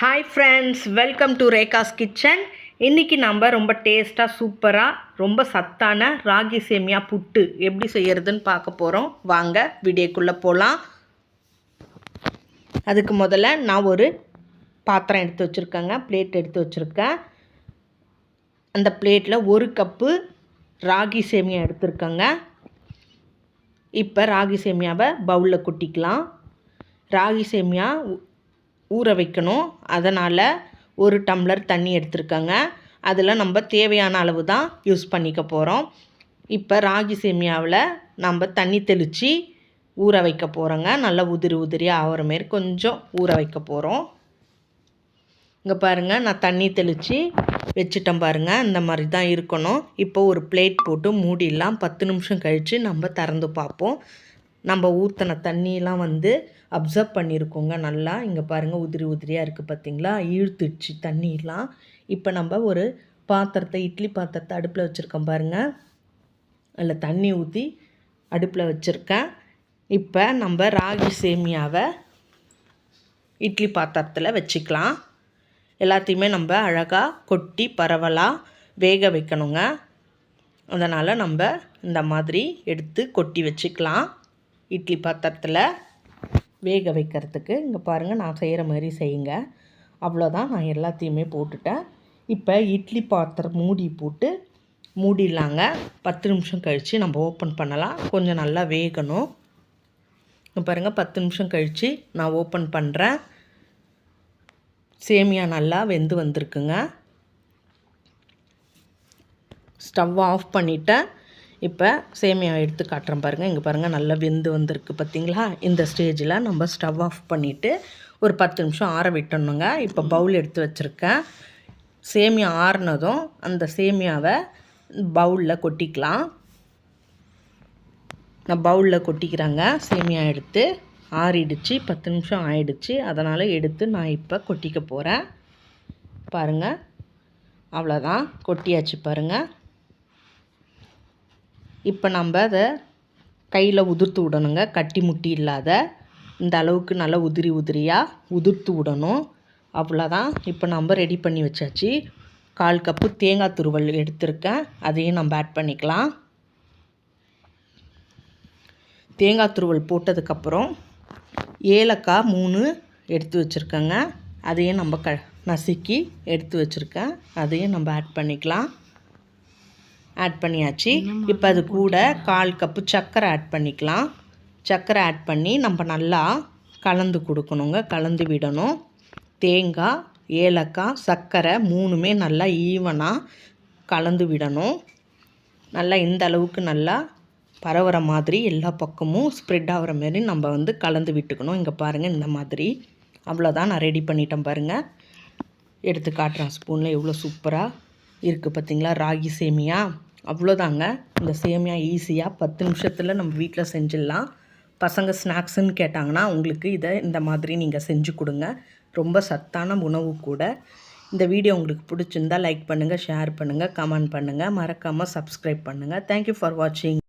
Hi friends, welcome to Rekha's kitchen. இன்றைக்கி நம்ம ரொம்ப டேஸ்ட்டாக சூப்பராக ரொம்ப சத்தான ராகி சேமியா புட்டு எப்படி செய்கிறதுன்னு பார்க்க போகிறோம். வாங்க வீடியோக்குள்ளே போகலாம். அதுக்கு முதல்ல நான் ஒரு பாத்திரம் எடுத்து வச்சுருக்கேங்க, பிளேட் எடுத்து வச்சுருக்கேன். அந்த பிளேட்டில் 1 கப்பு ராகி சேமியா எடுத்துருக்கேங்க. இப்போ ராகி சேமியாவை பவுலில் கொட்டிக்கலாம். ராகி சேமியா ஊற வைக்கணும், அதனால் 1 டம்ளர் தண்ணி எடுத்துருக்கேங்க. அதில் நம்ம தேவையான அளவு தான் யூஸ் பண்ணிக்க போகிறோம். இப்போ ராகி சேமியாவில் நம்ம தண்ணி தெளித்து ஊற வைக்க போகிறோங்க. நல்லா உதிரியாக ஆகிற மாரி கொஞ்சம் ஊற வைக்க போகிறோம். இங்கே பாருங்கள், நான் தண்ணி தெளித்து வச்சுட்டேன் பாருங்கள். இந்த மாதிரி தான் இருக்கணும். இப்போ ஒரு பிளேட் போட்டு மூடிடலாம். 10 நிமிஷம் கழித்து நம்ம திறந்து பார்ப்போம். நம்ம ஊற்றின தண்ணியெலாம் அப்சர்வ் பண்ணியிருக்கோங்க நல்லா. இங்கே பாருங்கள், உதிரியாக இருக்குது பார்த்திங்களா, இழுத்துடுச்சு தண்ணியெலாம். இப்போ நம்ம ஒரு பாத்திரத்தை, இட்லி பாத்திரத்தை அடுப்பில் வச்சுருக்கோம் பாருங்கள். அதில் தண்ணி ஊற்றி அடுப்பில் வச்சுருக்கேன். இப்போ நம்ம ராகி சேமியாவை இட்லி பாத்திரத்தில் வச்சுக்கலாம். எல்லாத்தையுமே நம்ம அழகாக கொட்டி பரவலாக வேக வைக்கணுங்க. அதனால் நம்ம இந்த மாதிரி எடுத்து கொட்டி வச்சுக்கலாம் இட்லி பாத்திரத்தில் வேக வைக்கிறதுக்கு. இங்கே பாருங்கள், நான் செய்கிற மாதிரி செய்யுங்க. அவ்வளோதான், நான் எல்லாத்தையுமே போட்டுட்டேன். இப்போ இட்லி பாத்திரம் மூடி போட்டு மூடிடலாங்க. 10 நிமிஷம் கழித்து நம்ம ஓப்பன் பண்ணலாம். கொஞ்சம் நல்லா வேகணும். இங்கே பாருங்கள், 10 நிமிஷம் கழித்து நான் ஓப்பன் பண்ணுறேன். சேமியா நல்லா வெந்து வந்திருக்குங்க. ஸ்டவ் ஆஃப் பண்ணிவிட்டேன். இப்போ சேமியா எடுத்து காட்டுறேன் பாருங்கள். இங்கே பாருங்கள், நல்லா வெந்து வந்திருக்கு பார்த்திங்களா. இந்த ஸ்டேஜில் நம்ம ஸ்டவ் ஆஃப் பண்ணிவிட்டு ஒரு 10 நிமிஷம் ஆற விட்டணுங்க. இப்போ பவுல் எடுத்து வச்சுருக்கேன். சேமியா ஆறுனதும் அந்த சேமியாவை பவுலில் கொட்டிக்கலாம். நான் பவுலில் கொட்டிக்கிறேங்க. சேமியா எடுத்து ஆறிடுச்சு, 10 நிமிஷம் ஆயிடுச்சு. அதனால் எடுத்து நான் இப்போ கொட்டிக்க போகிறேன். பாருங்கள், அவ்வளோதான், கொட்டியாச்சு பாருங்கள். இப்போ நம்ம அதை கையில் உதிர்த்து விடணுங்க. கட்டி முட்டி இல்லாத இந்த அளவுக்கு நல்லா உதிரியாக உதிர்த்து விடணும். அவ்வளோதான். இப்போ நம்ம ரெடி பண்ணி வச்சாச்சு. 1/4 கப்பு தேங்காய் துருவல் எடுத்திருக்கேன், அதையும் நம்ம ஆட் பண்ணிக்கலாம். தேங்காய் துருவல் போட்டதுக்கப்புறம் ஏலக்காய் 3 எடுத்து வச்சுருக்கேங்க. அதையும் நம்ம நசுக்கி எடுத்து வச்சுருக்கேன், அதையும் நம்ம ஆட் பண்ணிக்கலாம். ஆட் பண்ணியாச்சு. இப்போ அது கூட 1/4 கப்பு சர்க்கரை ஆட் பண்ணிக்கலாம். சர்க்கரை ஆட் பண்ணி நம்ம நல்லா கலந்து கொடுக்கணுங்க, கலந்து விடணும். தேங்காய், ஏலக்காய், சர்க்கரை 3மே நல்லா ஈவனாக கலந்து விடணும். நல்லா இந்த அளவுக்கு நல்லா பரவுற மாதிரி எல்லா பக்கமும் ஸ்ப்ரெட் ஆகிற மாரி நம்ம கலந்து விட்டுக்கணும். இங்கே பாருங்கள், இந்த மாதிரி. அவ்வளோதான், நான் ரெடி பண்ணிட்டேன் பாருங்கள். எடுத்து காட்டுறேன் ஸ்பூனில். எவ்வளோ சூப்பராக இருக்குது பார்த்திங்களா ராகி சேமியா. அவ்வளோதாங்க. இந்த சேமியா ஈஸியாக 10 நிமிஷத்தில் நம்ம வீட்டில் செஞ்சிடலாம். பசங்க ஸ்நாக்ஸுன்னு கேட்டாங்கன்னா உங்களுக்கு இதை இந்த மாதிரி நீங்கள் செஞ்சு கொடுங்க. ரொம்ப சத்தான உணவு கூட. இந்த வீடியோ உங்களுக்கு பிடிச்சிருந்தால் லைக் பண்ணுங்கள், ஷேர் பண்ணுங்கள், கமெண்ட் பண்ணுங்கள். மறக்காமல் சப்ஸ்கிரைப் பண்ணுங்கள். தேங்க்யூ ஃபார் வாட்சிங்.